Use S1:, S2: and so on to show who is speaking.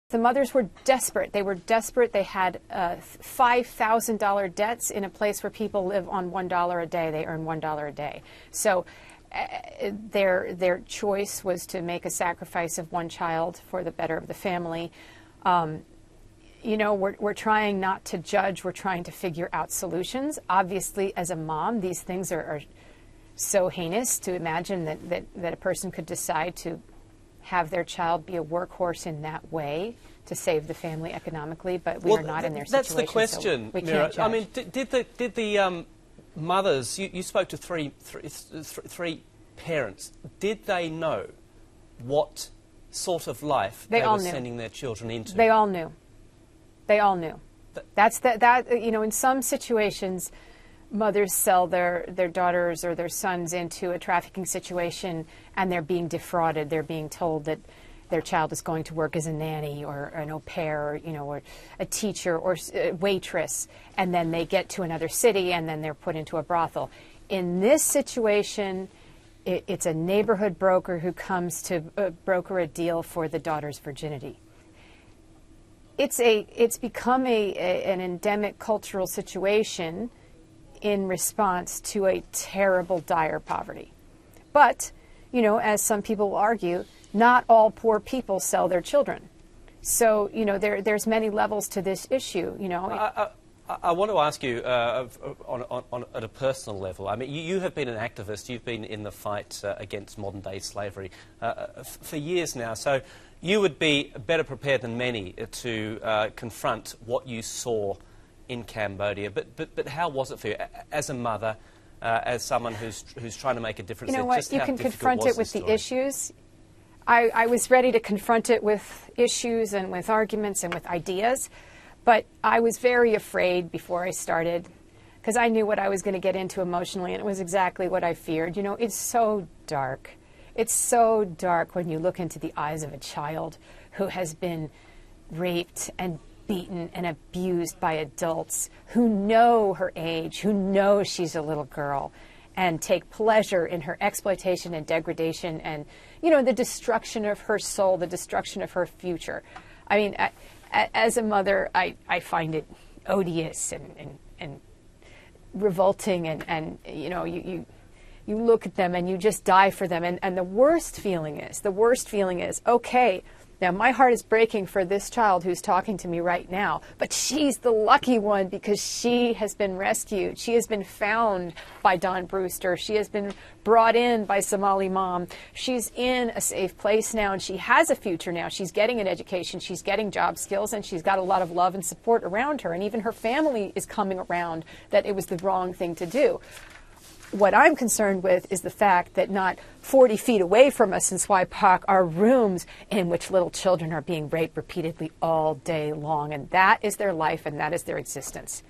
S1: The mothers were desperate. They were desperate. They had $5,000 debts in a place where people live on $1 a day. They earn $1 a day. So their choice was to make a sacrifice of one child for the better of the family. You know, we're trying not to judge. We're trying to figure out solutions. Obviously, as a mom, these things are so heinous to imagine that a person could decide to have their child be a workhorse in that way to save the family economically, but we are not in their situation.
S2: That's the question,
S1: so
S2: Mira. I mean, did the mothers, you spoke to three parents, did they know what sort of life they were sending their children into?
S1: They all knew. They all knew. You know, in some situations, mothers sell their daughters or their sons into a trafficking situation and they're being defrauded. They're being told that their child is going to work as a nanny or an au pair, or, you know, or a teacher or a waitress, and then they get to another city and then they're put into a brothel. In this situation, it's a neighborhood broker who comes to broker a deal for the daughter's virginity. It's become an endemic cultural situation in response to a terrible, dire poverty. But, you know, as some people will argue, not all poor people sell their children. So, you know, there's many levels to this issue, you know.
S2: I want to ask you at a personal level. I mean, you have been an activist. You've been in the fight against modern-day slavery for years now. So you would be better prepared than many to confront what you saw in Cambodia. But how was it for you as a mother, as someone who's trying to make a difference?
S1: You know what? You can confront it with the issues. I was ready to confront it with issues and with arguments and with ideas, but I was very afraid before I started because I knew what I was going to get into emotionally, and it was exactly what I feared. You know, it's so dark. It's so dark when you look into the eyes of a child who has been raped and beaten and abused by adults who know her age, who know she's a little girl, and take pleasure in her exploitation and degradation and, you know, the destruction of her soul, the destruction of her future. I mean, as a mother, I find it odious and revolting, and you know, you look at them and you just die for them. And the worst feeling is, okay, now my heart is breaking for this child who's talking to me right now, but she's the lucky one because she has been rescued. She has been found by Don Brewster. She has been brought in by Somali mom. She's in a safe place now, and she has a future now. She's getting an education. She's getting job skills, and she's got a lot of love and support around her. And even her family is coming around that it was the wrong thing to do. What I'm concerned with is the fact that not 40 feet away from us in Swaipak are rooms in which little children are being raped repeatedly all day long. And that is their life and that is their existence.